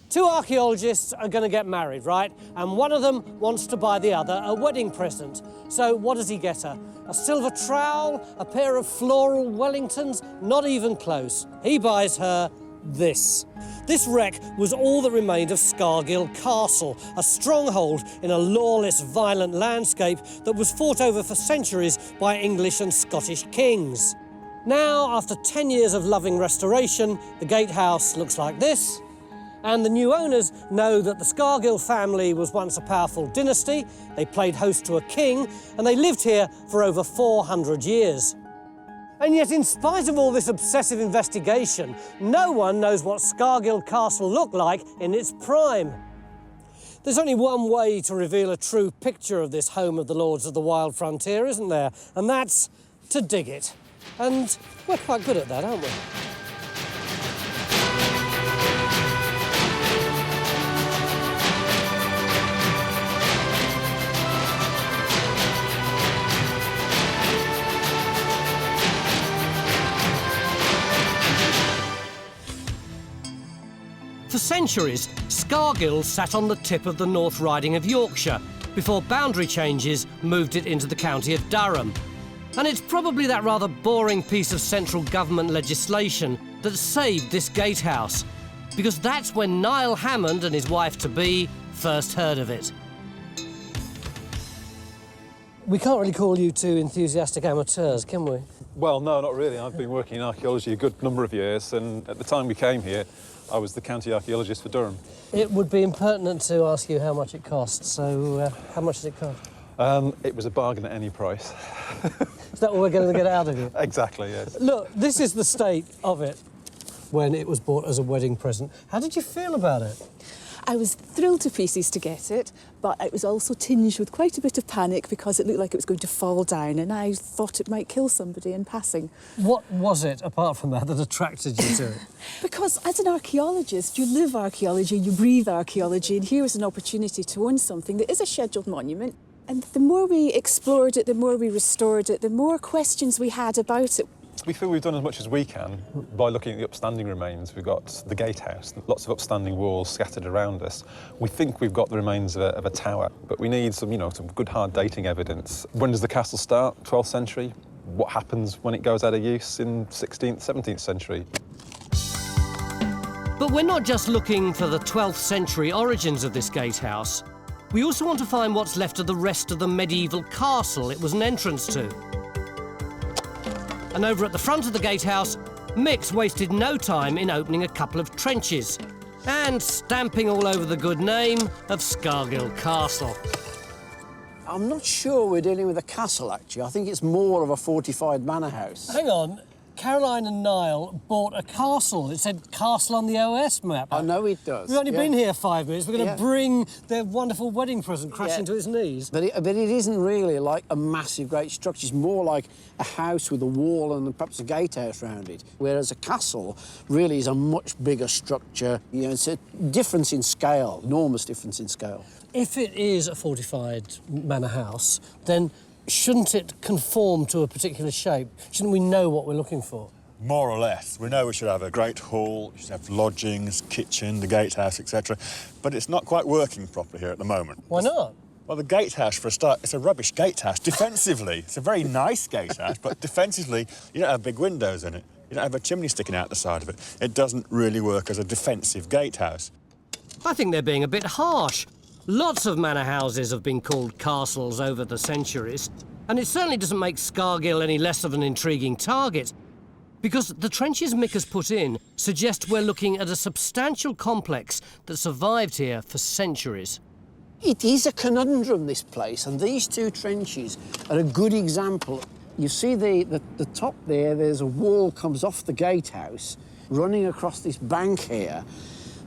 Two archaeologists are going to get married, right? And one of them wants to buy the other a wedding present. So what does he get her? A silver trowel, a pair of floral Wellingtons? Not even close. He buys her this. This wreck was all that remained of Skargill Castle, a stronghold in a lawless, violent landscape that was fought over for centuries by English and Scottish kings. Now, after 10 years of loving restoration, the gatehouse looks like this. And the new owners know that the Skargill family was once a powerful dynasty, they played host to a king, and they lived here for over 400 years. And yet, in spite of all this obsessive investigation, no one knows what Skargill Castle looked like in its prime. There's only one way to reveal a true picture of this home of the Lords of the Wild Frontier, isn't there? And that's to dig it. And we're quite good at that, aren't we? For centuries, Skargill sat on the tip of the North Riding of Yorkshire before boundary changes moved it into the County of Durham. And it's probably that rather boring piece of central government legislation that saved this gatehouse, because that's when Niall Hammond and his wife-to-be first heard of it. We can't really call you two enthusiastic amateurs, can we? Well, no, not really. I've been working in archaeology a good number of years, and at the time we came here, I was the county archaeologist for Durham. It would be impertinent to ask you how much it costs, so how much does it cost? It was a bargain at any price. Is that what we're going to get out of you? Exactly, yes. Look, this is the state of it when it was bought as a wedding present. How did you feel about it? I was thrilled to pieces to get it, but it was also tinged with quite a bit of panic because it looked like it was going to fall down and I thought it might kill somebody in passing. What was it, apart from that attracted you to it? Because as an archaeologist, you live archaeology, you breathe archaeology, and here was an opportunity to own something that is a scheduled monument. And the more we explored it, the more we restored it, the more questions we had about it. We feel we've done as much as we can by looking at the upstanding remains. We've got the gatehouse, lots of upstanding walls scattered around us. We think we've got the remains of a tower, but we need some, some good hard dating evidence. When does the castle start? 12th century? What happens when it goes out of use in 16th, 17th century? But we're not just looking for the 12th century origins of this gatehouse. We also want to find what's left of the rest of the medieval castle it was an entrance to. And over at the front of the gatehouse, Mick's wasted no time in opening a couple of trenches and stamping all over the good name of Skargill Castle. I'm not sure we're dealing with a castle, actually. I think it's more of a fortified manor house. Hang on. Caroline and Niall bought a castle. It said castle on the OS map. I know it does. We've only been here 5 minutes. We're going to bring their wonderful wedding present crashing to his knees. But it isn't really like a massive, great structure. It's more like a house with a wall and perhaps a gatehouse around it, whereas a castle really is a much bigger structure. It's a difference in scale, enormous difference in scale. If it is a fortified manor house, then shouldn't it conform to a particular shape? Shouldn't we know what we're looking for? More or less. We know we should have a great hall, we should have lodgings, kitchen, the gatehouse, etc. But it's not quite working properly here at the moment. Why not? Well, the gatehouse, for a start, it's a rubbish gatehouse. Defensively, it's a very nice gatehouse, but defensively, you don't have big windows in it. You don't have a chimney sticking out the side of it. It doesn't really work as a defensive gatehouse. I think they're being a bit harsh. Lots of manor houses have been called castles over the centuries, and it certainly doesn't make Skargill any less of an intriguing target, because the trenches Mick has put in suggest we're looking at a substantial complex that survived here for centuries. It is a conundrum, this place, and these two trenches are a good example. You see the top there, there's a wall comes off the gatehouse, running across this bank here.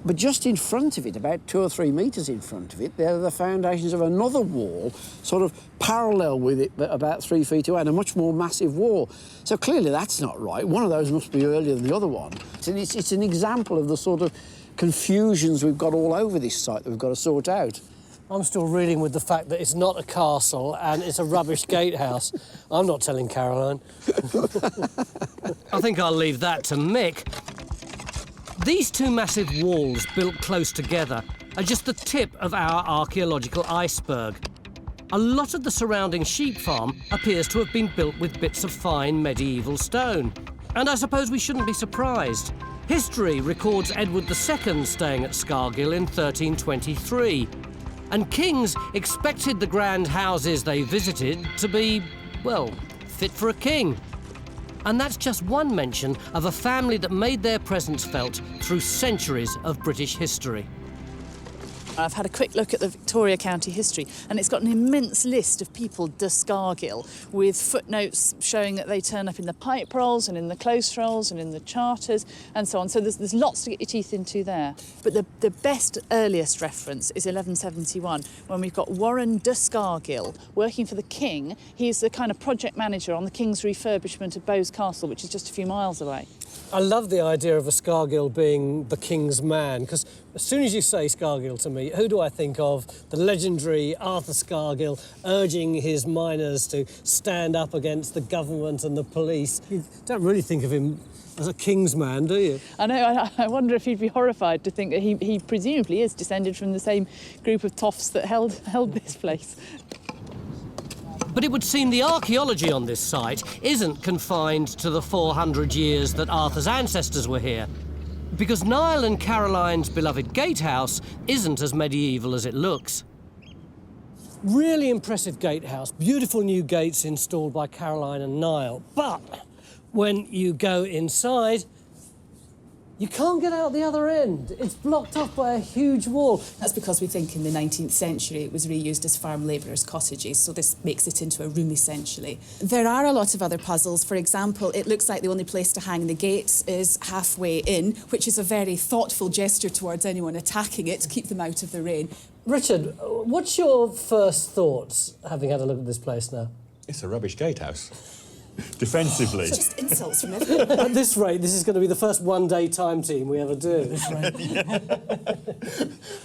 But just in front of it, about 2 or 3 metres in front of it, there are the foundations of another wall, sort of parallel with it, but about 3 feet away, and a much more massive wall. So clearly that's not right. One of those must be earlier than the other one. It's an example of the sort of confusions we've got all over this site that we've got to sort out. I'm still reeling with the fact that it's not a castle and it's a rubbish gatehouse. I'm not telling Caroline. I think I'll leave that to Mick. These two massive walls built close together are just the tip of our archaeological iceberg. A lot of the surrounding sheep farm appears to have been built with bits of fine medieval stone. And I suppose we shouldn't be surprised. History records Edward II staying at Skargill in 1323. And kings expected the grand houses they visited to be, well, fit for a king. And that's just one mention of a family that made their presence felt through centuries of British history. I've had a quick look at the Victoria County history, and it's got an immense list of people de Skargill, with footnotes showing that they turn up in the pipe rolls and in the close rolls and in the charters and so on. So there's lots to get your teeth into there. But the best earliest reference is 1171, when we've got Warren de Skargill working for the king. He's the kind of project manager on the king's refurbishment of Bowes Castle, which is just a few miles away. I love the idea of a Skargill being the king's man, because as soon as you say Skargill to me, who do I think of? The legendary Arthur Skargill urging his miners to stand up against the government and the police. You don't really think of him as a king's man, do you? I know, I wonder if you'd be horrified to think that he presumably is descended from the same group of toffs that held this place. But it would seem the archaeology on this site isn't confined to the 400 years that Arthur's ancestors were here, because Niall and Caroline's beloved gatehouse isn't as medieval as it looks. Really impressive gatehouse, beautiful new gates installed by Caroline and Niall. But when you go inside, you can't get out the other end. It's blocked off by a huge wall. That's because we think in the 19th century it was reused as farm labourers' cottages, so this makes it into a room essentially. There are a lot of other puzzles. For example, it looks like the only place to hang the gates is halfway in, which is a very thoughtful gesture towards anyone attacking it to keep them out of the rain. Richard, what's your first thoughts, having had a look at this place now? It's a rubbish gatehouse. Defensively. It's just insults from everyone. At this rate, this is going to be the first one-day time team we ever do.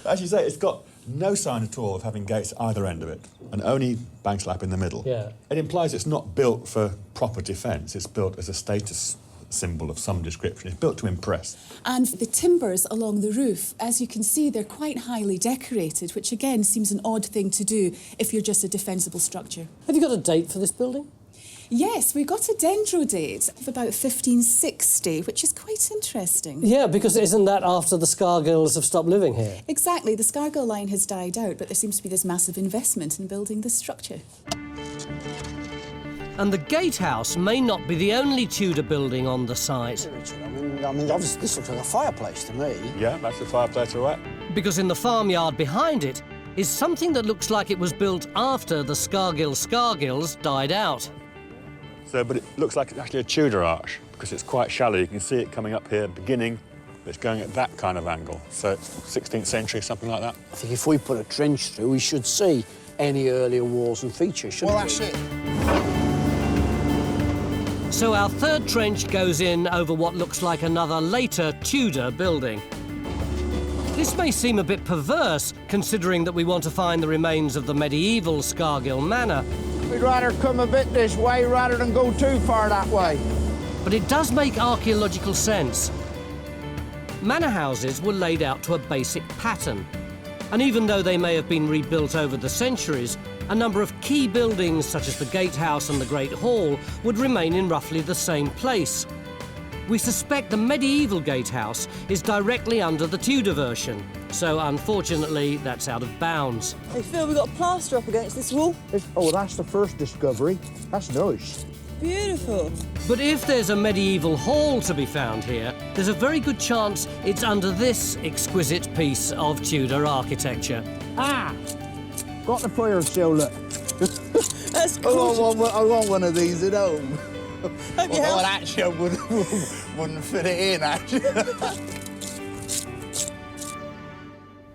As you say, it's got no sign at all of having gates at either end of it, and only bank slab in the middle. Yeah. It implies it's not built for proper defence. It's built as a status symbol of some description. It's built to impress. And the timbers along the roof, as you can see, they're quite highly decorated, which again seems an odd thing to do if you're just a defensible structure. Have you got a date for this building? Yes, we got a dendro date of about 1560, which is quite interesting. Yeah, because isn't that after the Skargills have stopped living here? Exactly. The Skargill line has died out, but there seems to be this massive investment in building this structure. And the gatehouse may not be the only Tudor building on the site. I mean, obviously this looks like a fireplace to me. Yeah, that's the fireplace, all right. Because in the farmyard behind it is something that looks like it was built after the Skargills died out. So, but it looks like it's actually a Tudor arch, because it's quite shallow. You can see it coming up here, beginning, but it's going at that kind of angle. So it's 16th century, something like that. I think if we put a trench through, we should see any earlier walls and features, shouldn't we? Well, that's it. So our third trench goes in over what looks like another later Tudor building. This may seem a bit perverse, considering that we want to find the remains of the medieval Skargill manor. We'd rather come a bit this way rather than go too far that way. But it does make archaeological sense. Manor houses were laid out to a basic pattern. And even though they may have been rebuilt over the centuries, a number of key buildings, such as the gatehouse and the Great Hall, would remain in roughly the same place. We suspect the medieval gatehouse is directly under the Tudor version, so unfortunately that's out of bounds. Hey Phil, we've got a plaster up against this wall. Oh, that's the first discovery. That's nice. Beautiful. But if there's a medieval hall to be found here, there's a very good chance it's under this exquisite piece of Tudor architecture. Ah! Got the fire still, look. That's cool. I want one of these at home. Hope you Well, have. actually, I wouldn't fit it in, actually.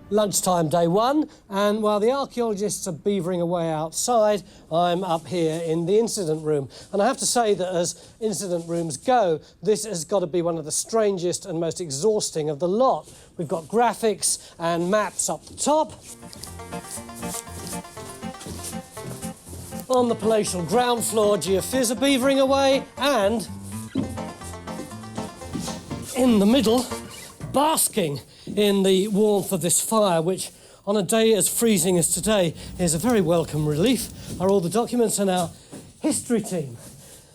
Lunchtime day one, and while the archaeologists are beavering away outside, I'm up here in the incident room. And I have to say that as incident rooms go, this has got to be one of the strangest and most exhausting of the lot. We've got graphics and maps up the top. On the palatial ground floor, geophys are beavering away, and in the middle, basking in the warmth of this fire, which on a day as freezing as today is a very welcome relief, are all the documents and our history team.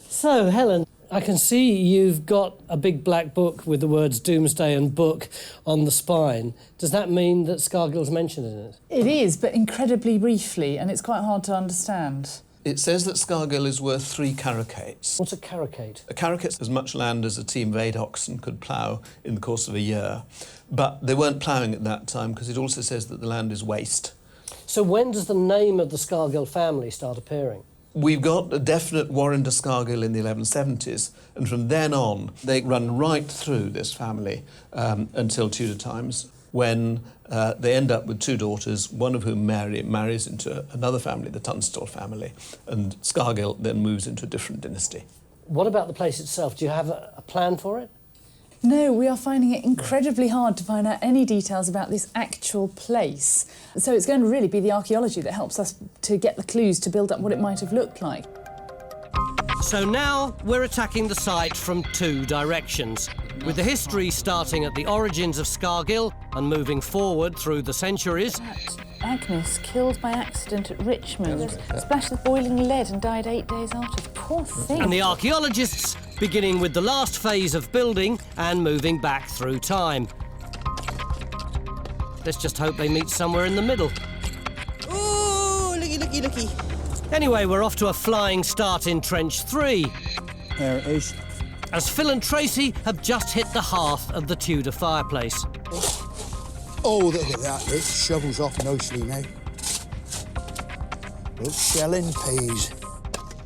So, Helen, I can see you've got a big black book with the words Doomsday and Book on the spine. Does that mean that Skargill's mentioned in it? It is, but incredibly briefly, and it's quite hard to understand. It says that Skargill is worth 3 carucates. What's a caracate? A carucate's as much land as a team of 8 oxen could plough in the course of a year. But they weren't ploughing at that time because it also says that the land is waste. So when does the name of the Skargill family start appearing? We've got a definite Warren de Skargill in the 1170s, and from then on, they run right through this family until Tudor times, when they end up with 2 daughters, one of whom marries into another family, the Tunstall family, and Skargill then moves into a different dynasty. What about the place itself? Do you have a plan for it? No, we are finding it incredibly hard to find out any details about this actual place. So it's going to really be the archaeology that helps us to get the clues to build up what it might have looked like. So now we're attacking the site from 2 directions, with the history starting at the origins of Skargill and moving forward through the centuries. Agnes, killed by accident at Richmond, splashed with boiling lead and died 8 days after. Poor thing. And the archaeologists, beginning with the last phase of building and moving back through time. Let's just hope they meet somewhere in the middle. Oh, looky, looky, looky. Anyway, we're off to a flying start in Trench 3. There it is. As Phil and Tracy have just hit the hearth of the Tudor fireplace. Oh, look at that. It shovels off nicely now. Look, shelling peas.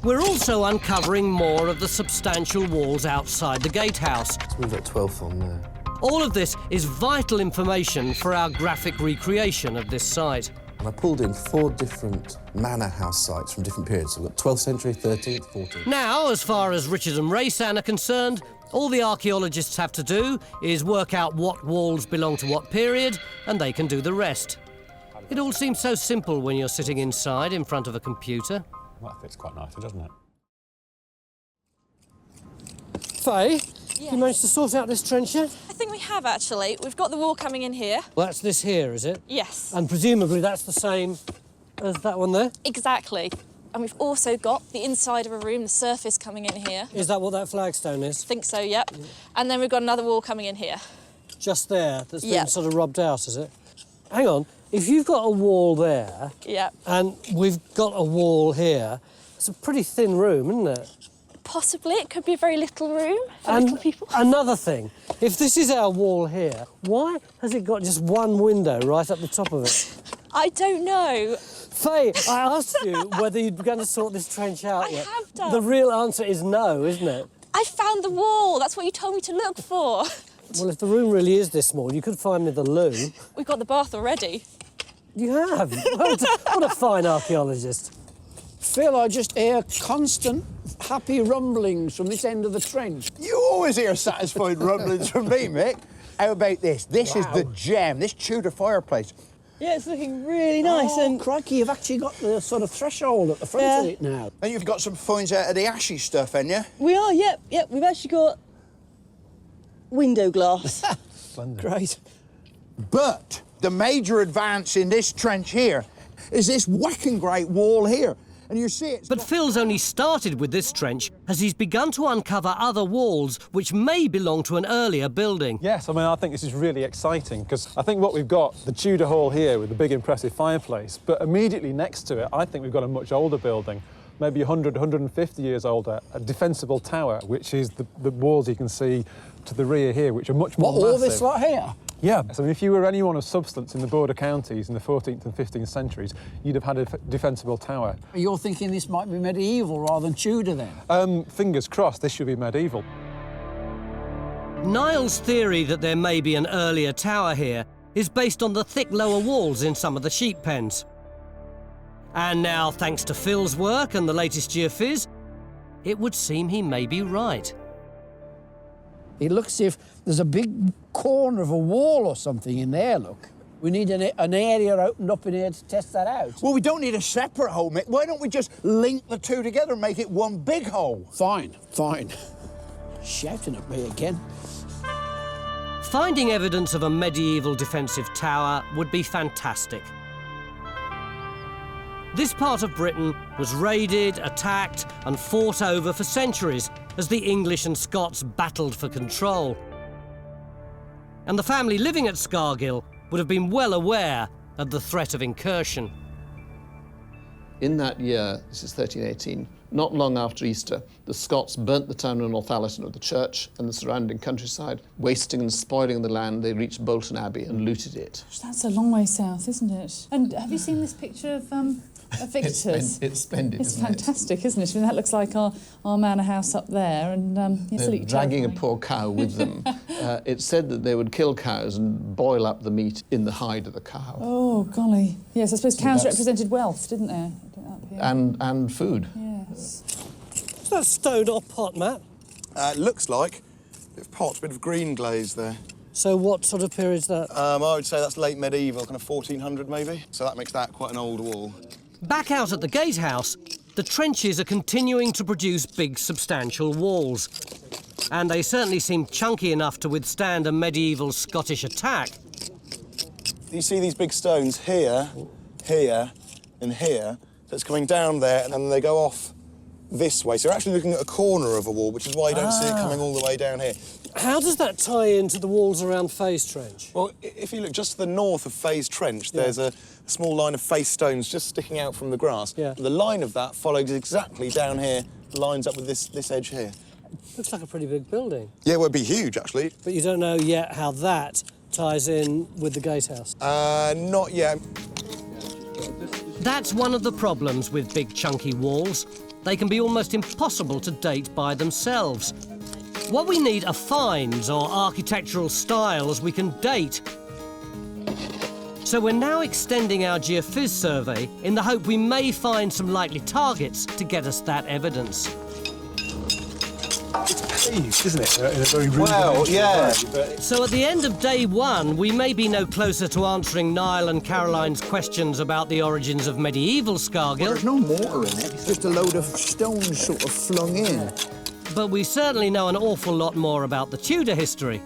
We're also uncovering more of the substantial walls outside the gatehouse. We've got 12 on there. All of this is vital information for our graphic recreation of this site. And I pulled in 4 different manor house sites from different periods. So we've got 12th century, 13th, 14th. Now, as far as Richard and Raysan are concerned, all the archaeologists have to do is work out what walls belong to what period, and they can do the rest. It all seems so simple when you're sitting inside in front of a computer. Well, that fits quite nicely, doesn't it? Faye, you managed to sort out this trench yet? I think we have, actually. We've got the wall coming in here. Well, that's this here, is it? Yes. And presumably that's the same as that one there? Exactly. And we've also got the inside of a room, the surface coming in here. Is that what that flagstone is? I think so, yep. And then we've got another wall coming in here. Just there, that's been Yep. sort of rubbed out, is it? Hang on, if you've got a wall there, Yep. and we've got a wall here, it's a pretty thin room, isn't it? Possibly, it could be a very little room for little people. Another thing, if this is our wall here, why has it got just one window right up the top of it? I don't know. Faye, I asked you whether you'd begun to sort this trench out I yet. have done. The real answer is no, isn't it? I found the wall. That's what you told me to look for. Well, if the room really is this small, you could find me the loo. We've got the bath already. You have? What a fine archaeologist. Phil, I just hear constant happy rumblings from this end of the trench. You always hear satisfied rumblings from me, Mick. How about this? This is the gem, this Tudor fireplace. Yeah, it's looking really nice. Oh, And crikey, you've actually got the sort of threshold at the front of it now. And you've got some finds out of the ashy stuff, haven't you? we are, yep. We've actually got window glass. Great. But the major advance in this trench here is this whacking great wall here. And you see it. But Phil's only started with this trench as he's begun to uncover other walls which may belong to an earlier building. Yes, I mean, I think this is really exciting because I think what we've got, the Tudor hall here with the big impressive fireplace, but immediately next to it, I think we've got a much older building, maybe 100, 150 years older, a defensible tower, which is the walls you can see to the rear here, which are much more massive. All this lot here? Yeah, so if you were anyone of substance in the border counties in the 14th and 15th centuries, you'd have had a defensible tower. You're thinking this might be medieval rather than Tudor then? Fingers crossed, this should be medieval. Niall's theory that there may be an earlier tower here is based on the thick lower walls in some of the sheep pens. And now, thanks to Phil's work and the latest geophys, it would seem he may be right. It looks as if there's a big corner of a wall or something in there, look. We need an area opened up in here to test that out. Well, we don't need a separate hole, Mick. Why don't we just link the two together and make it one big hole? Fine. Shouting at me again. Finding evidence of a medieval defensive tower would be fantastic. This part of Britain was raided, attacked and fought over for centuries as the English and Scots battled for control. And the family living at Skargill would have been well aware of the threat of incursion. In that year, this is 1318, not long after Easter, the Scots burnt the town of Northallerton of the church and the surrounding countryside. Wasting and spoiling the land, they reached Bolton Abbey and looted it. That's a long way south, isn't it? And have you seen this picture of Victor's? It's splendid, It's isn't fantastic, isn't it? I mean, that looks like our manor house up there, and They're dragging a poor cow with them. It's said that they would kill cows and boil up the meat in the hide of the cow. Oh, golly. Yes, I suppose cows represented wealth, didn't they? And food. Yes. Is that stone or pot, Matt? Looks like a bit of pot, a bit of green glaze there. So what sort of period's that? I would say that's late medieval, kind of 1400 maybe. So that makes that quite an old wall. Back out at the gatehouse, the trenches are continuing to produce big, substantial walls. And they certainly seem chunky enough to withstand a medieval Scottish attack. You see these big stones here, here, and here. So it's coming down there, and then they go off this way. So you're actually looking at a corner of a wall, which is why you don't see it coming all the way down here. How does that tie into the walls around Faze Trench? Well, if you look just to the north of Faze Trench, there's a small line of face stones just sticking out from the grass. Yeah. The line of that follows exactly down here, lines up with this edge here. Looks like a pretty big building. Yeah, it would be huge, actually. But you don't know yet how that ties in with the gatehouse? Not yet. That's one of the problems with big chunky walls. They can be almost impossible to date by themselves. What we need are finds or architectural styles we can date. So we're now extending our geophys survey in the hope we may find some likely targets to get us that evidence. It's paved, isn't it? In a very rudimentary way. So at the end of day one, we may be no closer to answering Niall and Caroline's questions about the origins of medieval Skargill. Well, there's no mortar in it. It's just a load of stones sort of flung in. But we certainly know an awful lot more about the Tudor history.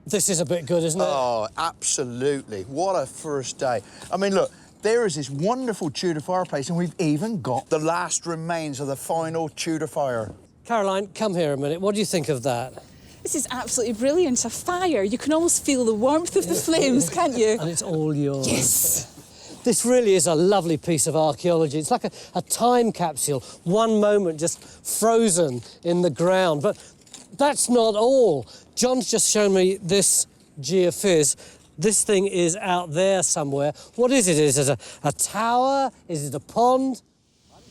This is a bit good, isn't it? Oh, absolutely. What a first day. I mean, look, there is this wonderful Tudor fireplace, and we've even got the last remains of the final Tudor fire. Caroline, come here a minute. What do you think of that? This is absolutely brilliant. A fire. You can almost feel the warmth of the flames, can't you? And it's all yours. Yes. This really is a lovely piece of archaeology. It's like a time capsule, one moment just frozen in the ground. But that's not all. John's just shown me this geophys. This thing is out there somewhere. What is it? Is it a tower? Is it a pond?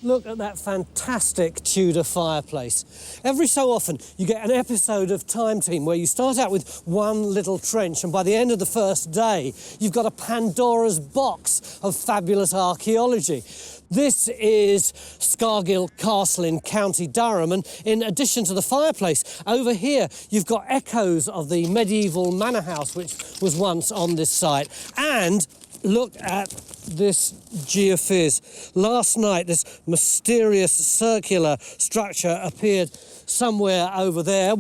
Look at that fantastic Tudor fireplace. Every so often, you get an episode of Time Team where you start out with one little trench, and by the end of the first day, you've got a Pandora's box of fabulous archaeology. This is Skargill Castle in County Durham, and in addition to the fireplace, over here you've got echoes of the medieval manor house which was once on this site. And look at this geophys. Last night, this mysterious circular structure appeared somewhere over there.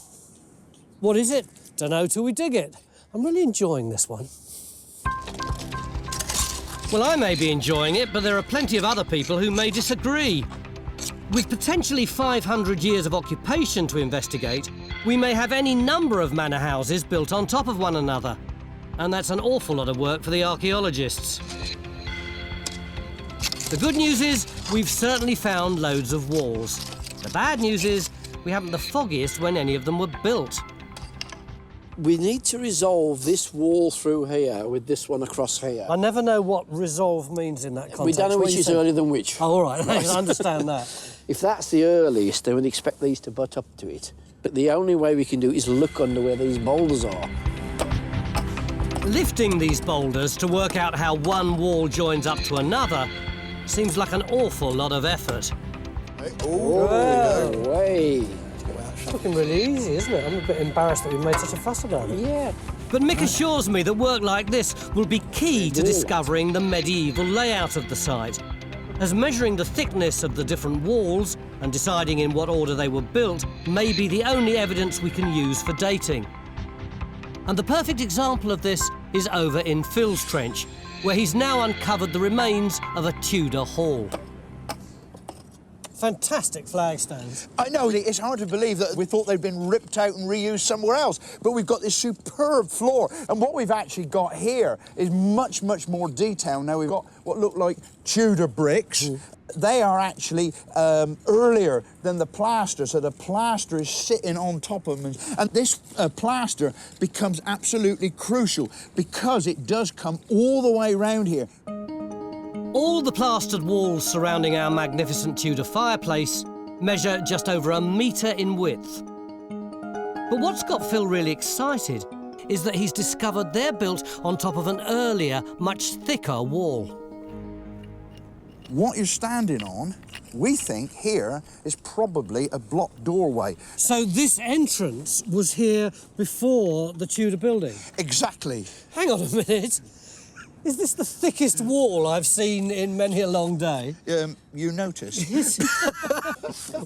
What is it? Don't know till we dig it. I'm really enjoying this one. Well, I may be enjoying it, but there are plenty of other people who may disagree. With potentially 500 years of occupation to investigate, we may have any number of manor houses built on top of one another. And that's an awful lot of work for the archaeologists. The good news is we've certainly found loads of walls. The bad news is we haven't the foggiest when any of them were built. We need to resolve this wall through here with this one across here. I never know what resolve means in that context. We don't know which is earlier than which. Oh, all right, I understand that. If that's the earliest, then we'd expect these to butt up to it. But the only way we can do it is look under where these boulders are. Lifting these boulders to work out how one wall joins up to another seems like an awful lot of effort. Oh, way. It's looking really easy, isn't it? I'm a bit embarrassed that we've made such a fuss about it. Yeah. But Mick assures me that work like this will be key to discovering the medieval layout of the site, as measuring the thickness of the different walls and deciding in what order they were built may be the only evidence we can use for dating. And the perfect example of this is over in Phil's trench, where he's now uncovered the remains of a Tudor hall. Fantastic flagstones. I know, it's hard to believe that we thought they'd been ripped out and reused somewhere else, but we've got this superb floor, and what we've actually got here is much, much more detail. Now, we've got what look like Tudor bricks. They are actually earlier than the plaster, so the plaster is sitting on top of them. And this plaster becomes absolutely crucial because it does come all the way around here. All the plastered walls surrounding our magnificent Tudor fireplace measure just over 1 metre in width. But what's got Phil really excited is that he's discovered they're built on top of an earlier, much thicker wall. What you're standing on, we think here, is probably a block doorway. So this entrance was here before the Tudor building? Exactly. Hang on a minute. Is this the thickest wall I've seen in many a long day? You notice.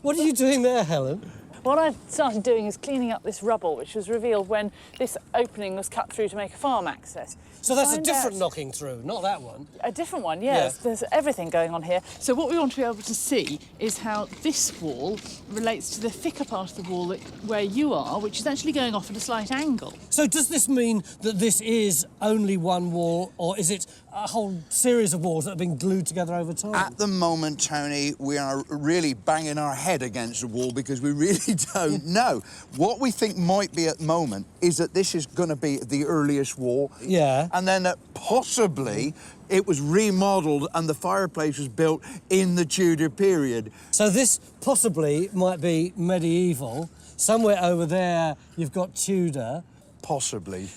What are you doing there, Helen? What I've started doing is cleaning up this rubble, which was revealed when this opening was cut through to make a farm access. So that's a different knocking through, not that one. A different one, yes. Yeah. There's everything going on here. So what we want to be able to see is how this wall relates to the thicker part of the wall where you are, which is actually going off at a slight angle. So does this mean that this is only one wall, or is it a whole series of walls that have been glued together over time? At the moment, Tony, we are really banging our head against the wall because we really don't know. What we think might be at the moment is that this is going to be the earliest wall. Yeah. And then that possibly it was remodelled and the fireplace was built in the Tudor period. So this possibly might be medieval. Somewhere over there you've got Tudor. Possibly.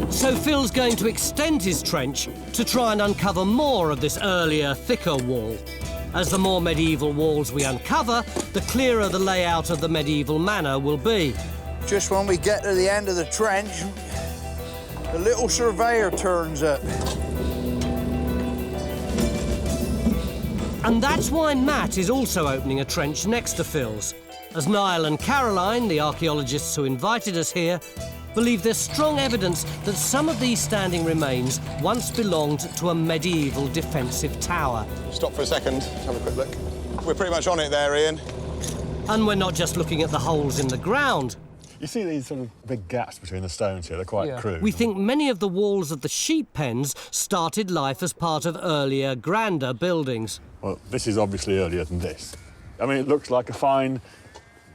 So Phil's going to extend his trench to try and uncover more of this earlier, thicker wall. As the more medieval walls we uncover, the clearer the layout of the medieval manor will be. Just when we get to the end of the trench, the little surveyor turns up. And that's why Matt is also opening a trench next to Phil's, as Niall and Caroline, the archaeologists who invited us here, believe there's strong evidence that some of these standing remains once belonged to a medieval defensive tower. Stop for a second, have a quick look. We're pretty much on it there, Ian. And we're not just looking at the holes in the ground. You see these sort of big gaps between the stones here, they're quite crude. We think many of the walls of the sheep pens started life as part of earlier, grander buildings. Well, this is obviously earlier than this. I mean, it looks like a fine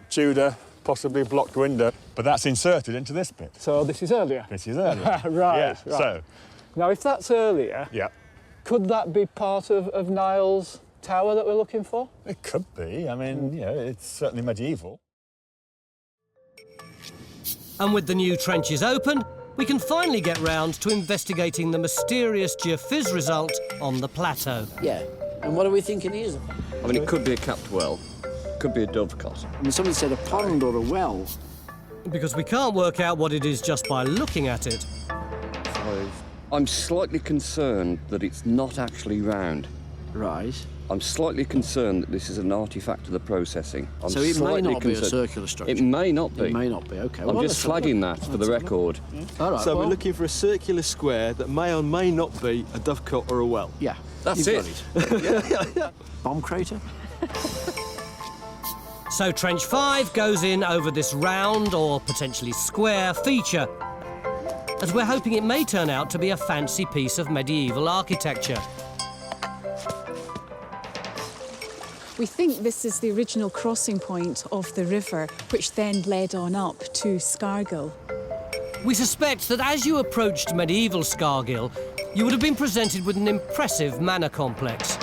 Tudor, possibly blocked window, but that's inserted into this bit. So this is earlier? This is earlier. Right, yeah, right. So... Now, if that's earlier, could that be part of Niall's tower that we're looking for? It could be. I mean, you know, it's certainly medieval. And with the new trenches open, we can finally get round to investigating the mysterious geophys result on the plateau. Yeah, and what are we thinking is? I mean, it could be a capped well, could be a dovecot. I mean, somebody said a pond or a well. Because we can't work out what it is just by looking at it. I'm slightly concerned that it's not actually round. Right. I'm slightly concerned that this is an artefact of the processing. So it may not be a circular structure? It may not be. It may not be, OK. I'm just flagging that for the record. All right, so we're looking for a circular square that may or may not be a dovecot or a well. Yeah. That's it. Bomb crater? So Trench 5 goes in over this round or potentially square feature, as we're hoping it may turn out to be a fancy piece of medieval architecture. We think this is the original crossing point of the river, which then led on up to Skargill. We suspect that as you approached medieval Skargill, you would have been presented with an impressive manor complex.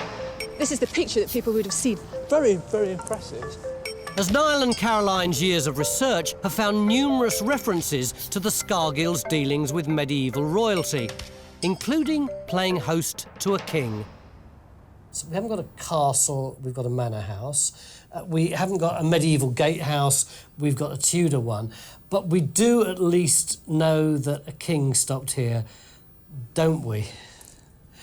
This is the picture that people would have seen. Very, very impressive. As Niall and Caroline's years of research have found numerous references to the Skargill's dealings with medieval royalty, including playing host to a king. So we haven't got a castle, we've got a manor house. We haven't got a medieval gatehouse, we've got a Tudor one. But we do at least know that a king stopped here, don't we?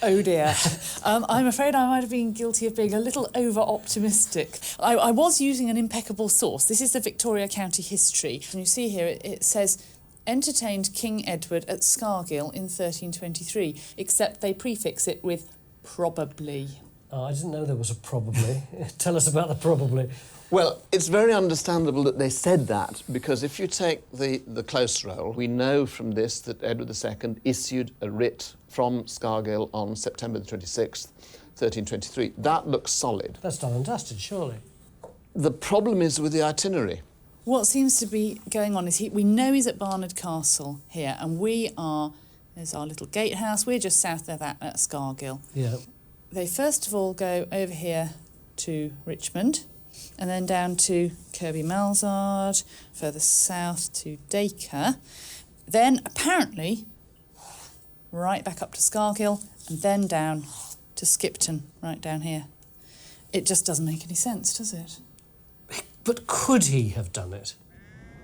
Oh dear. I'm afraid I might have been guilty of being a little over-optimistic. I was using an impeccable source. This is the Victoria County History. And you see here it says, entertained King Edward at Skargill in 1323, except they prefix it with probably. Oh, I didn't know there was a probably. Tell us about the probably. Well, it's very understandable that they said that, because if you take the close roll, we know from this that Edward II issued a writ from Skargill on September the 26th, 1323. That looks solid. That's done and dusted, surely. The problem is with the itinerary. What seems to be going on is we know he's at Barnard Castle here, and there's our little gatehouse, we're just south of that at Skargill. Yeah. They first of all go over here to Richmond, and then down to Kirby Malzard, further south to Dacre, then apparently right back up to Skargill, and then down to Skipton, right down here. It just doesn't make any sense, does it? But could he have done it?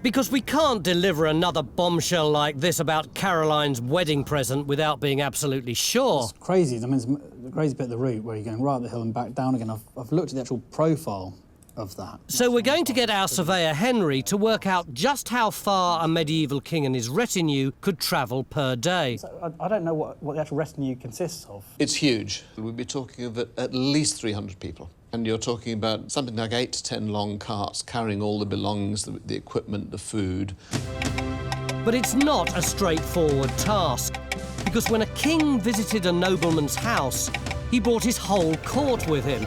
Because we can't deliver another bombshell like this about Caroline's wedding present without being absolutely sure. It's crazy. I mean, it's the crazy bit of the route where you're going right up the hill and back down again. I've looked at the actual profile of that. So we're going to get our surveyor Henry to work out just how far a medieval king and his retinue could travel per day. So I don't know what the actual retinue consists of. It's huge. We'll be talking of at least 300 people. And you're talking about something like 8 to 10 long carts carrying all the belongings, the equipment, the food. But it's not a straightforward task, because when a king visited a nobleman's house, he brought his whole court with him.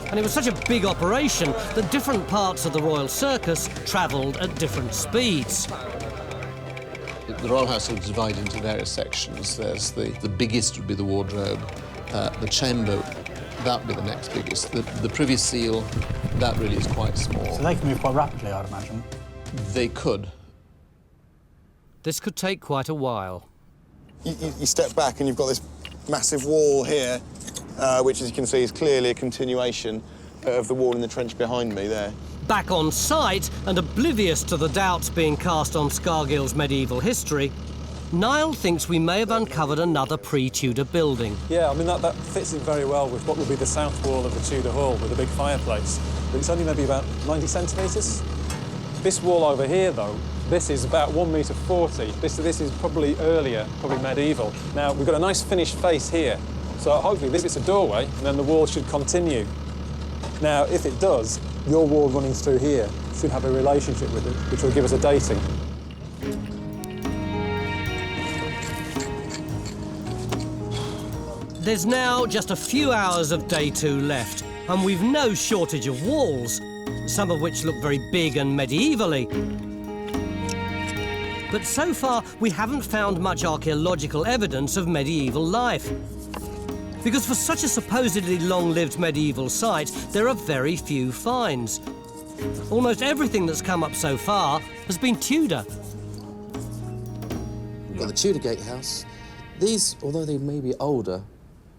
And it was such a big operation that different parts of the royal circus travelled at different speeds. The royal house is divided into various sections. There's the biggest would be the wardrobe, the chamber, that would be the next biggest. The privy seal, that really is quite small. So they can move quite rapidly, I'd imagine. They could. This could take quite a while. You step back and you've got this massive wall here, which, as you can see, is clearly a continuation of the wall in the trench behind me there. Back on site, and oblivious to the doubts being cast on Skargill's medieval history, Niall thinks we may have uncovered another pre-Tudor building. Yeah, I mean, that fits in very well with what will be the south wall of the Tudor hall with a big fireplace. But it's only maybe about 90 centimetres. This wall over here, though, this is about 1 metre 40. This is probably earlier, probably medieval. Now, we've got a nice finished face here, so hopefully this is a doorway, and then the wall should continue. Now, if it does, your wall running through here should have a relationship with it, which will give us a dating. There's now just a few hours of day 2 left, and we've no shortage of walls, some of which look very big and medievally. But so far, we haven't found much archaeological evidence of medieval life. Because for such a supposedly long-lived medieval site, there are very few finds. Almost everything that's come up so far has been Tudor. We've got the Tudor gatehouse. These, although they may be older,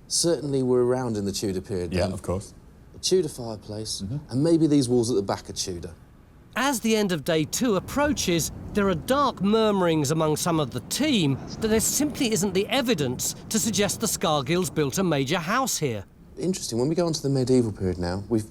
certainly were around in the Tudor period. Yeah, of course. A Tudor fireplace, and maybe these walls at the back are Tudor. As the end of day 2 approaches, there are dark murmurings among some of the team that there simply isn't the evidence to suggest the Skargills built a major house here. Interesting, when we go on to the medieval period now, we've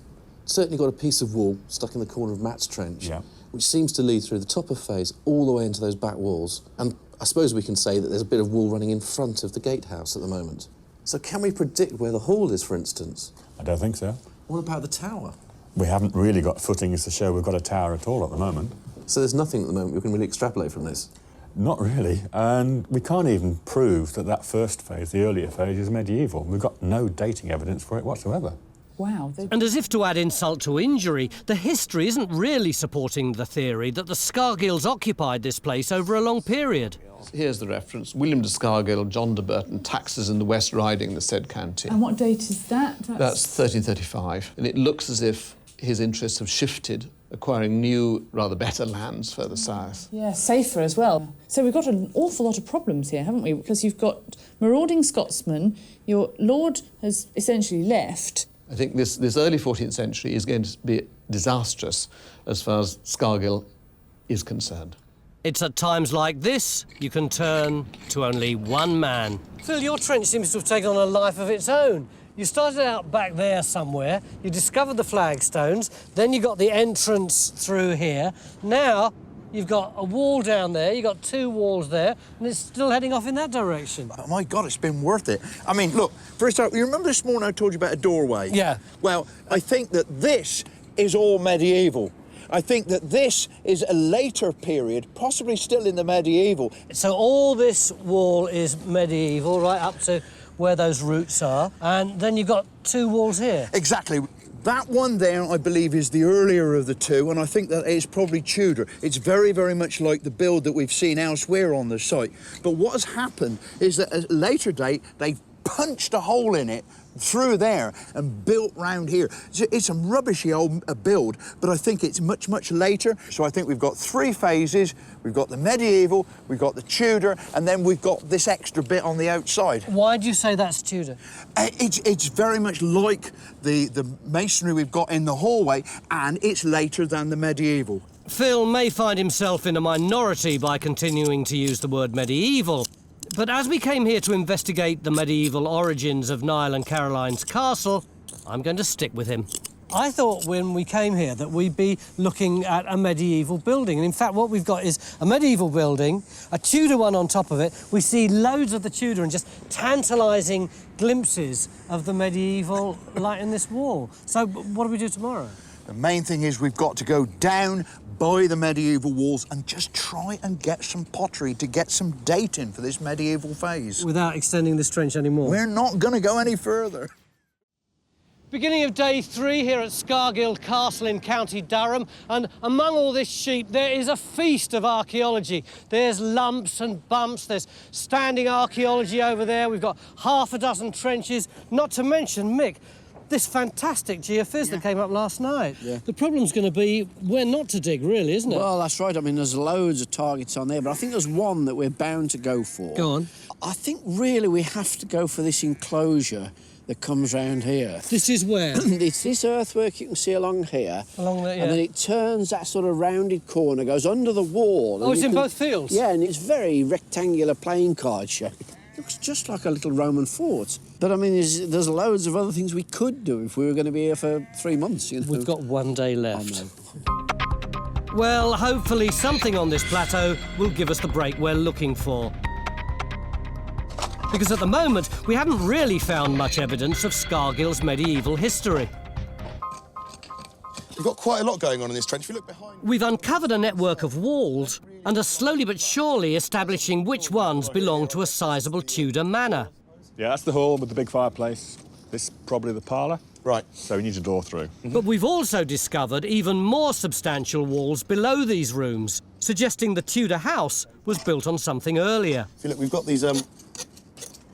certainly got a piece of wall stuck in the corner of Matt's trench, which seems to lead through the top of face all the way into those back walls. And I suppose we can say that there's a bit of wall running in front of the gatehouse at the moment. So can we predict where the hall is, for instance? I don't think so. What about the tower? We haven't really got footings to show we've got a tower at all at the moment. So there's nothing at the moment we can really extrapolate from this? Not really, and we can't even prove that that first phase, the earlier phase, is medieval. We've got no dating evidence for it whatsoever. Wow. And as if to add insult to injury, the history isn't really supporting the theory that the Skargills occupied this place over a long period. Here's the reference. William de Skargill, John de Burton, taxes in the West Riding, the said county. And what date is that? That's 1335. And it looks as if his interests have shifted, acquiring new, rather better lands further south. Yeah, safer as well. So we've got an awful lot of problems here, haven't we? Because you've got marauding Scotsmen, your lord has essentially left. I think this early 14th century is going to be disastrous as far as Skargill is concerned. It's at times like this you can turn to only one man. Phil, your trench seems to have taken on a life of its own. You started out back there somewhere, you discovered the flagstones, then you got the entrance through here. Now you've got a wall down there, you've got 2 walls there, and it's still heading off in that direction. Oh, my God, it's been worth it. I mean, look, first off, you remember this morning I told you about a doorway? Yeah. Well, I think that this is all medieval. I think that this is a later period, possibly still in the medieval. So all this wall is medieval, right up to where those roots are, and then you've got 2 walls here. Exactly. That one there, I believe, is the earlier of the 2, and I think that it's probably Tudor. It's very, very much like the build that we've seen elsewhere on the site. But what has happened is that at a later date, they've punched a hole in it through there and built round here. It's a rubbishy old build, but I think it's much, much later. So I think we've got 3 phases. We've got the medieval, we've got the Tudor, and then we've got this extra bit on the outside. Why do you say that's Tudor? It's very much like the masonry we've got in the hallway, and it's later than the medieval. Phil may find himself in a minority by continuing to use the word medieval. But as we came here to investigate the medieval origins of Niall and Caroline's castle, I'm going to stick with him. I thought when we came here that we'd be looking at a medieval building. And in fact, what we've got is a medieval building, a Tudor one on top of it. We see loads of the Tudor and just tantalising glimpses of the medieval light in this wall. So what do we do tomorrow? The main thing is we've got to go down by the medieval walls and just try and get some pottery to get some dating for this medieval phase. Without extending this trench anymore? We're not going to go any further. Beginning of day 3 here at Skargill Castle in County Durham, and among all this sheep there is a feast of archaeology. There's lumps and bumps, there's standing archaeology over there, we've got half a dozen trenches, not to mention, Mick, this fantastic geophys that came up last night. Yeah. The problem's going to be where not to dig, really, isn't it? Well, that's right. I mean, there's loads of targets on there, but I think there's one that we're bound to go for. Go on. I think really we have to go for this enclosure that comes round here. This is where? It's this earthwork you can see along here. Along there, yeah. And then it turns that sort of rounded corner, goes under the wall. Oh, it's in both fields? Yeah, and it's very rectangular playing card shape. Looks just like a little Roman fort. But I mean, there's loads of other things we could do if we were going to be here for 3 months, you know. We've got 1 day left. I know. Well, hopefully something on this plateau will give us the break we're looking for. Because at the moment, we haven't really found much evidence of Skargill's medieval history. We've got quite a lot going on in this trench. If you look behind... We've uncovered a network of walls and are slowly but surely establishing which ones belong to a sizable Tudor manor. Yeah, that's the hall with the big fireplace. This is probably the parlour. Right. So we need a door through. But we've also discovered even more substantial walls below these rooms, suggesting the Tudor house was built on something earlier. If you look, we've got these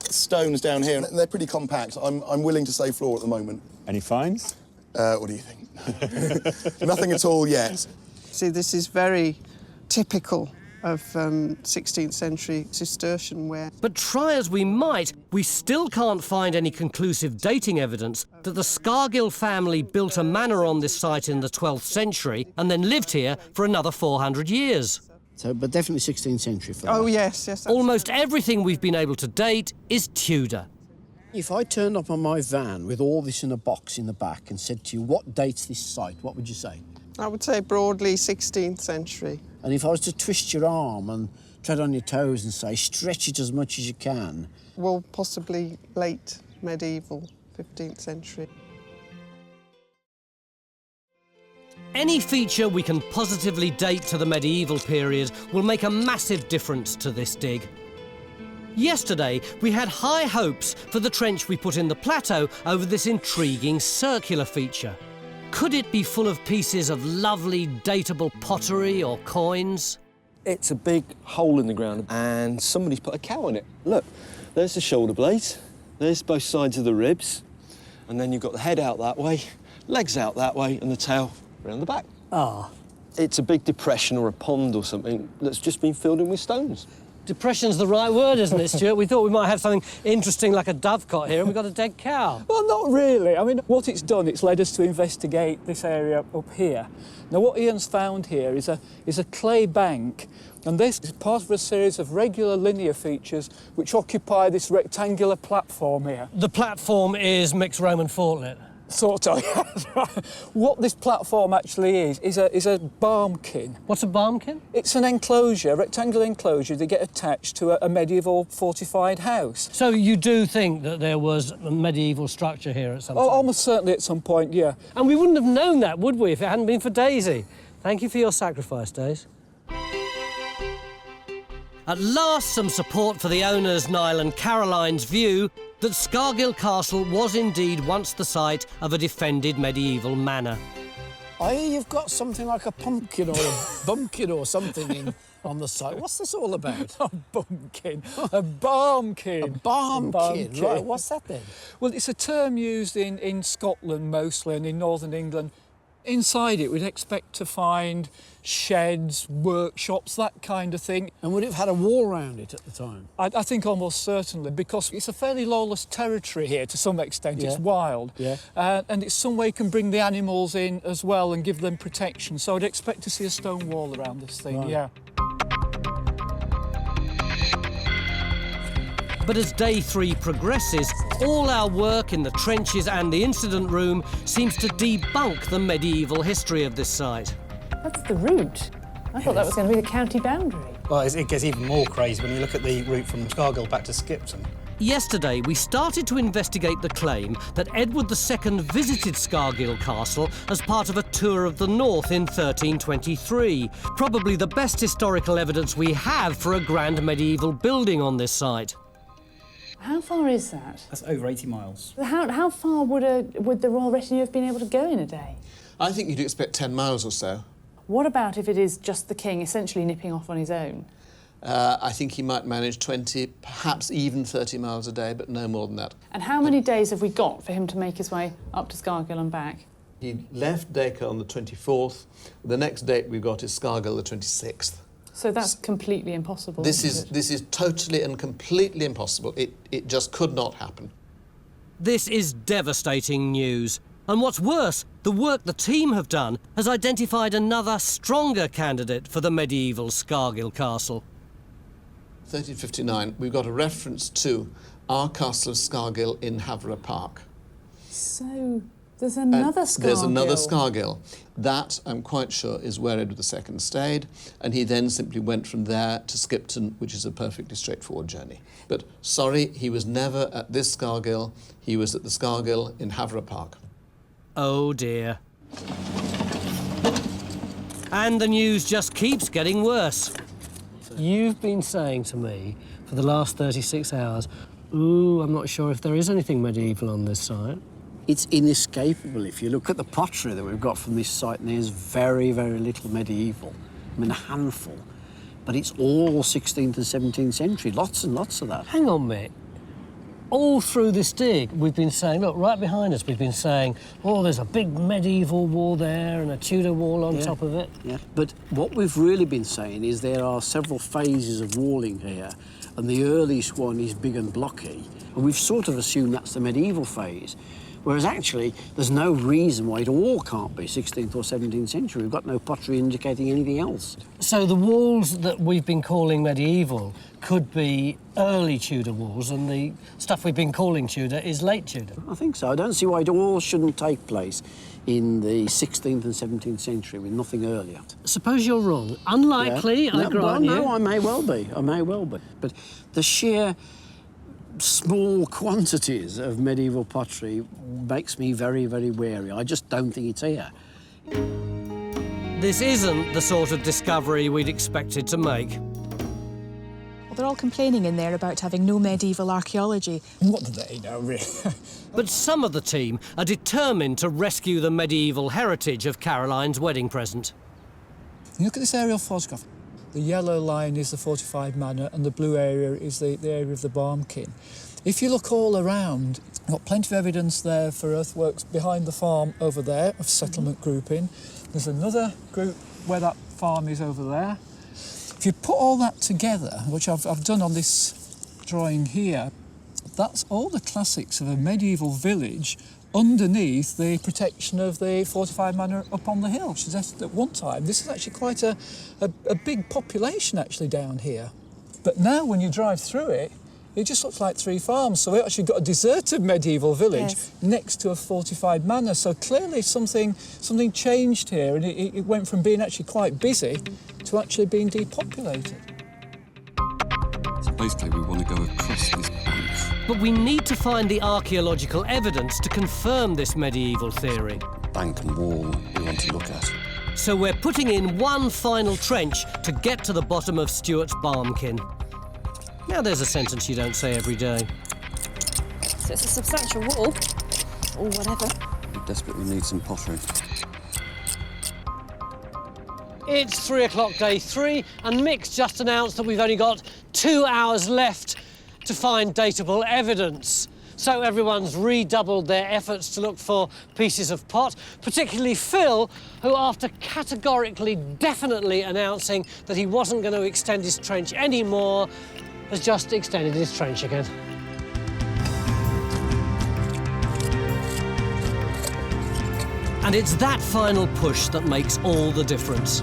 stones down here, and they're pretty compact. I'm willing to say floor at the moment. Any finds? What do you think? Nothing at all yet. See, this is very typical of 16th century Cistercian ware. But try as we might, we still can't find any conclusive dating evidence that the Skargill family built a manor on this site in the 12th century and then lived here for another 400 years. So, but definitely 16th century for Oh, that. yes, yes. Almost everything we've been able to date is Tudor. If I turned up on my van with all this in a box in the back and said to you, what dates this site, what would you say? I would say broadly 16th century. And if I was to twist your arm and tread on your toes and say, stretch it as much as you can. Well, possibly late medieval, 15th century. Any feature we can positively date to the medieval period will make a massive difference to this dig. Yesterday, we had high hopes for the trench we put in the plateau over this intriguing circular feature. Could it be full of pieces of lovely, dateable pottery or coins? It's a big hole in the ground and somebody's put a cow in it. Look, there's the shoulder blades, there's both sides of the ribs, and then you've got the head out that way, legs out that way, and the tail around the back. Ah. It's a big depression or a pond or something that's just been filled in with stones. Depression's the right word, isn't it, Stuart? We thought we might have something interesting like a dovecot here, and we've got a dead cow. Well, not really. I mean, what it's done, it's led us to investigate this area up here. Now, what Ian's found here is a clay bank, and this is part of a series of regular linear features which occupy this rectangular platform here. The platform is mixed Roman fortlet. Sort of, yeah. What this platform actually is a barmkin. What's a barmkin? It's an enclosure, a rectangular enclosure that get attached to a medieval fortified house. So you do think that there was a medieval structure here at some time? Oh, almost certainly at some point, yeah. And we wouldn't have known that, would we, if it hadn't been for Daisy? Thank you for your sacrifice, Daisy. At last, some support for the owners, Niall and Caroline's view that Skargill Castle was indeed once the site of a defended medieval manor. I hear you've got something like a pumpkin or a bumpkin or something on the site. What's this all about? A bumpkin. A barmkin. A barmkin. Right, what's that then? Well, it's a term used in Scotland mostly and in northern England. Inside it, we'd expect to find sheds, workshops, that kind of thing. And would it have had a wall around it at the time? I think almost certainly, because it's a fairly lawless territory here to some extent. Yeah. It's wild. Yeah. And it's some way you can bring the animals in as well and give them protection. So I'd expect to see a stone wall around this thing, right. Yeah. But as day 3 progresses, all our work in the trenches and the incident room seems to debunk the medieval history of this site. That's the route. I thought that was going to be the county boundary. Well, it gets even more crazy when you look at the route from Skargill back to Skipton. Yesterday, we started to investigate the claim that Edward II visited Skargill Castle as part of a tour of the north in 1323. Probably the best historical evidence we have for a grand medieval building on this site. How far is that? That's over 80 miles. How far would the royal retinue have been able to go in a day? I think you'd expect 10 miles or so. What about if it is just the king essentially nipping off on his own? I think he might manage 20, perhaps even 30 miles a day, but no more than that. And how many days have we got for him to make his way up to Skargill and back? He left Dacre on the 24th. The next date we've got is Skargill the 26th. So that's completely impossible. This is totally and completely impossible. It just could not happen. This is devastating news. And what's worse, the work the team have done has identified another stronger candidate for the medieval Skargill Castle. 1359, we've got a reference to our castle of Skargill in Havre Park. So there's another Skargill. There's another Skargill. That, I'm quite sure, is where Edward II stayed, and he then simply went from there to Skipton, which is a perfectly straightforward journey. But sorry, he was never at this Skargill. He was at the Skargill in Havre Park. Oh dear. And the news just keeps getting worse. You've been saying to me for the last 36 hours, ooh, I'm not sure if there is anything medieval on this site. It's inescapable. If you look at the pottery that we've got from this site, and there's very, very little medieval. I mean, a handful. But it's all 16th and 17th century, lots and lots of that. Hang on, Mick. All through this dig, we've been saying, look, right behind us, we've been saying, oh, there's a big medieval wall there and a Tudor wall on top of it. Yeah, but what we've really been saying is there are several phases of walling here, and the earliest one is big and blocky, and we've sort of assumed that's the medieval phase. Whereas actually, there's no reason why it all can't be 16th or 17th century. We've got no pottery indicating anything else. So the walls that we've been calling medieval could be early Tudor walls, and the stuff we've been calling Tudor is late Tudor. I think so. I don't see why it all shouldn't take place in the 16th and 17th century with nothing earlier. Suppose you're wrong. Unlikely, I grant you. No, I may well be. I may well be. But the sheer small quantities of medieval pottery makes me very, very wary. I just don't think it's here. This isn't the sort of discovery we'd expected to make. Well, they're all complaining in there about having no medieval archaeology. What do they know, really? But some of the team are determined to rescue the medieval heritage of Caroline's wedding present. Look at this aerial photograph. The yellow line is the fortified manor and the blue area is the area of the barmkin. If you look all around, you've got plenty of evidence there for earthworks behind the farm over there of settlement grouping. There's another group where that farm is over there. If If you put all that together, which I've done on this drawing here, that's all the classics of a medieval village underneath the protection of the fortified manor up on the hill. Which is at one time, this is actually quite a big population actually down here. But now when you drive through it, it just looks like 3 farms. So we actually got a deserted medieval village next to a fortified manor. So clearly something changed here, and it went from being actually quite busy to actually being depopulated. So basically we want to go across this bank. But we need to find the archaeological evidence to confirm this medieval theory. Bank and wall we want to look at. So we're putting in one final trench to get to the bottom of Stuart's Barmkin. Now there's a sentence you don't say every day. So it's a substantial wall, or whatever. We desperately need some pottery. It's 3 o'clock, day 3, and Mick's just announced that we've only got 2 hours left to find datable evidence. So everyone's redoubled their efforts to look for pieces of pot, particularly Phil, who, after categorically, definitely announcing that he wasn't going to extend his trench anymore, has just extended his trench again. And it's that final push that makes all the difference.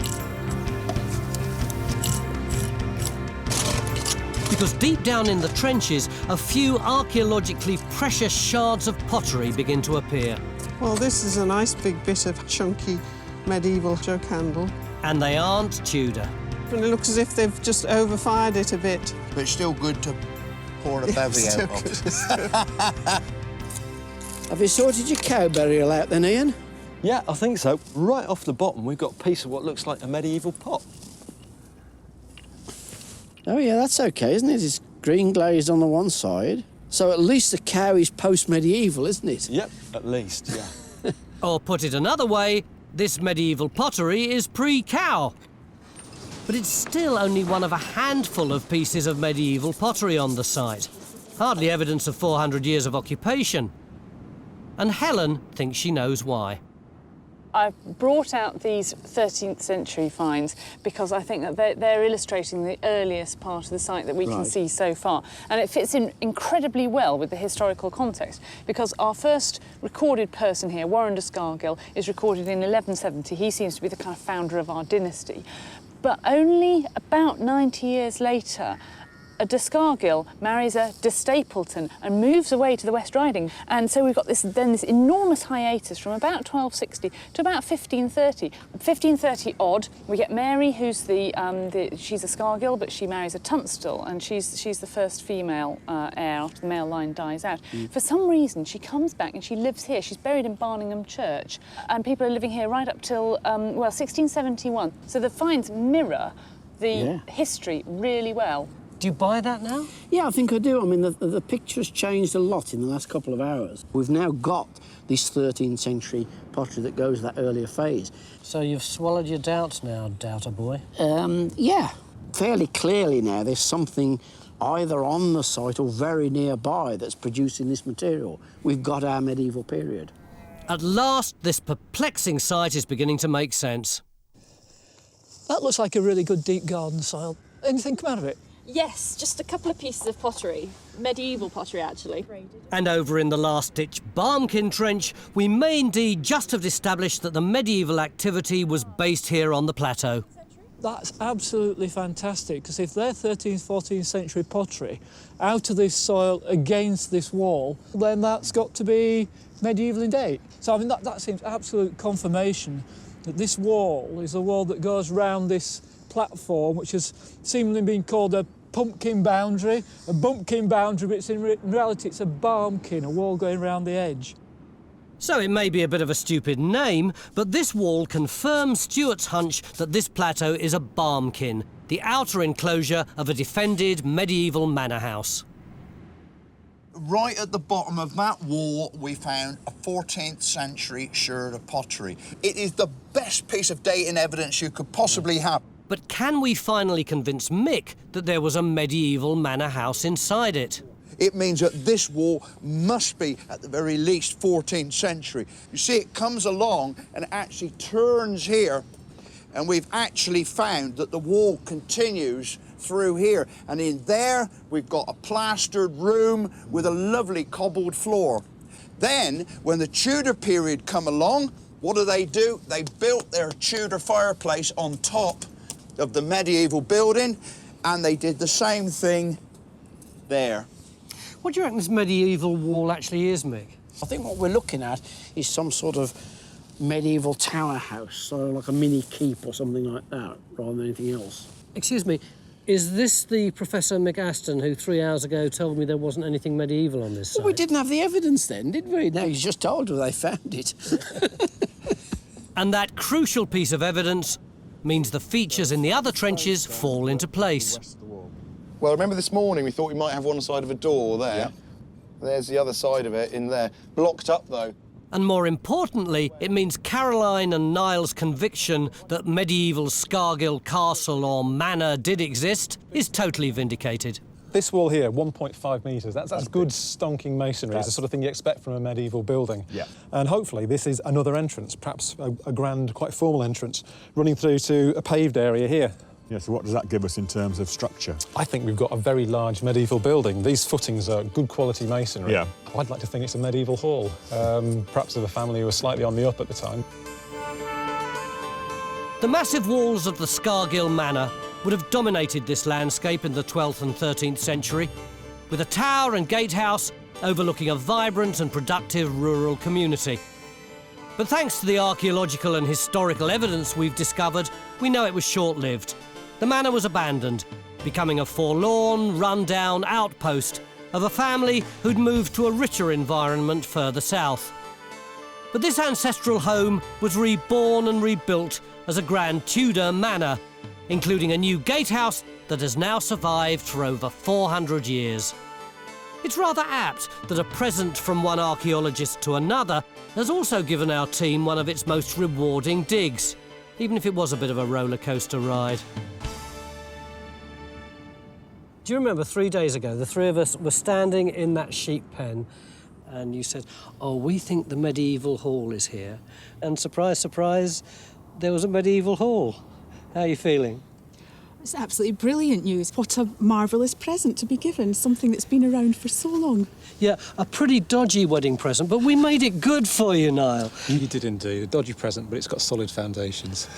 Because deep down in the trenches, a few archaeologically precious shards of pottery begin to appear. Well, this is a nice big bit of chunky medieval jug handle. And they aren't Tudor. And it looks as if they've just overfired it a bit. But it's still good to pour a bevy out of. Have you sorted your cow burial out then, Ian? Yeah, I think so. Right off the bottom, we've got a piece of what looks like a medieval pot. Oh, yeah, that's OK, isn't it? It's green glazed on the one side. So at least the cow is post-medieval, isn't it? Yep, at least, yeah. Or put it another way, this medieval pottery is pre-cow. But it's still only one of a handful of pieces of medieval pottery on the site. Hardly evidence of 400 years of occupation. And Helen thinks she knows why. I've brought out these 13th century finds because I think that they're illustrating the earliest part of the site that we can see so far. And it fits in incredibly well with the historical context because our first recorded person here, Warren de Skargill, is recorded in 1170. He seems to be the kind of founder of our dynasty. But only about 90 years later, a de Skargill marries a de Stapleton and moves away to the West Riding. And so we've got this enormous hiatus from about 1260 to about 1530. 1530 odd, we get Mary, who's she's a Skargill, but she marries a Tunstall, and she's the first female heir after the male line dies out. For some reason, she comes back and she lives here. She's buried in Barningham Church, and people are living here right up till, 1671. So the finds mirror the history really well. Do you buy that now? Yeah, I think I do. I mean, the picture's changed a lot in the last couple of hours. We've now got this 13th century pottery that goes that earlier phase. So you've swallowed your doubts now, doubter boy? Yeah. Fairly clearly now there's something either on the site or very nearby that's producing this material. We've got our medieval period. At last, this perplexing site is beginning to make sense. That looks like a really good deep garden soil. Anything come out of it? Yes, just a couple of pieces of pottery. Medieval pottery, actually. And over in the last-ditch Barmkin Trench, we may indeed just have established that the medieval activity was based here on the plateau. That's absolutely fantastic, because if they're 13th, 14th century pottery out of this soil against this wall, then that's got to be medieval in date. So, I mean, that seems absolute confirmation that this wall is a wall that goes round this platform, which has seemingly been called a pumpkin boundary, a bumpkin boundary, but in reality it's a barmkin, a wall going round the edge. So it may be a bit of a stupid name, but this wall confirms Stuart's hunch that this plateau is a barmkin, the outer enclosure of a defended medieval manor house. Right at the bottom of that wall, we found a 14th century sherd of pottery. It is the best piece of dating evidence you could possibly have. But can we finally convince Mick that there was a medieval manor house inside it? It means that this wall must be, at the very least, 14th century. You see, it comes along and actually turns here and we've actually found that the wall continues through here. And in there, we've got a plastered room with a lovely cobbled floor. Then, when the Tudor period come along, what do? They built their Tudor fireplace on top of the medieval building, and they did the same thing there. What do you reckon this medieval wall actually is, Mick? I think what we're looking at is some sort of medieval tower house, so like a mini keep or something like that, rather than anything else. Excuse me, is this the Professor McAston who 3 hours ago told me there wasn't anything medieval on this site? Well, we didn't have the evidence then, did we? No, he's just told us they found it. And that crucial piece of evidence means the features in the other trenches fall into place. Well, remember this morning we thought we might have one side of a door there? Yeah. There's the other side of it in there. Blocked up, though. And more importantly, it means Caroline and Niall's conviction that medieval Skargill Castle or manor did exist is totally vindicated. This wall here, 1.5 metres, that's good stonking masonry. It's the sort of thing you expect from a medieval building. Yeah. And hopefully this is another entrance, perhaps a grand, quite formal entrance, running through to a paved area here. Yeah, so what does that give us in terms of structure? I think we've got a very large medieval building. These footings are good quality masonry. Yeah. I'd like to think it's a medieval hall, perhaps of a family who was slightly on the up at the time. The massive walls of the Skargill Manor would have dominated this landscape in the 12th and 13th century, with a tower and gatehouse overlooking a vibrant and productive rural community. But thanks to the archaeological and historical evidence we've discovered, we know it was short-lived. The manor was abandoned, becoming a forlorn, run-down outpost of a family who'd moved to a richer environment further south. But this ancestral home was reborn and rebuilt as a grand Tudor manor, including a new gatehouse that has now survived for over 400 years. It's rather apt that a present from one archaeologist to another has also given our team one of its most rewarding digs, even if it was a bit of a roller coaster ride. Do you remember 3 days ago, the three of us were standing in that sheep pen and you said, oh, we think the medieval hall is here. And surprise, surprise, there was a medieval hall. How are you feeling? It's absolutely brilliant news. What a marvellous present to be given, something that's been around for so long. Yeah, a pretty dodgy wedding present, but we made it good for you, Niall. You did indeed. A dodgy present, but it's got solid foundations.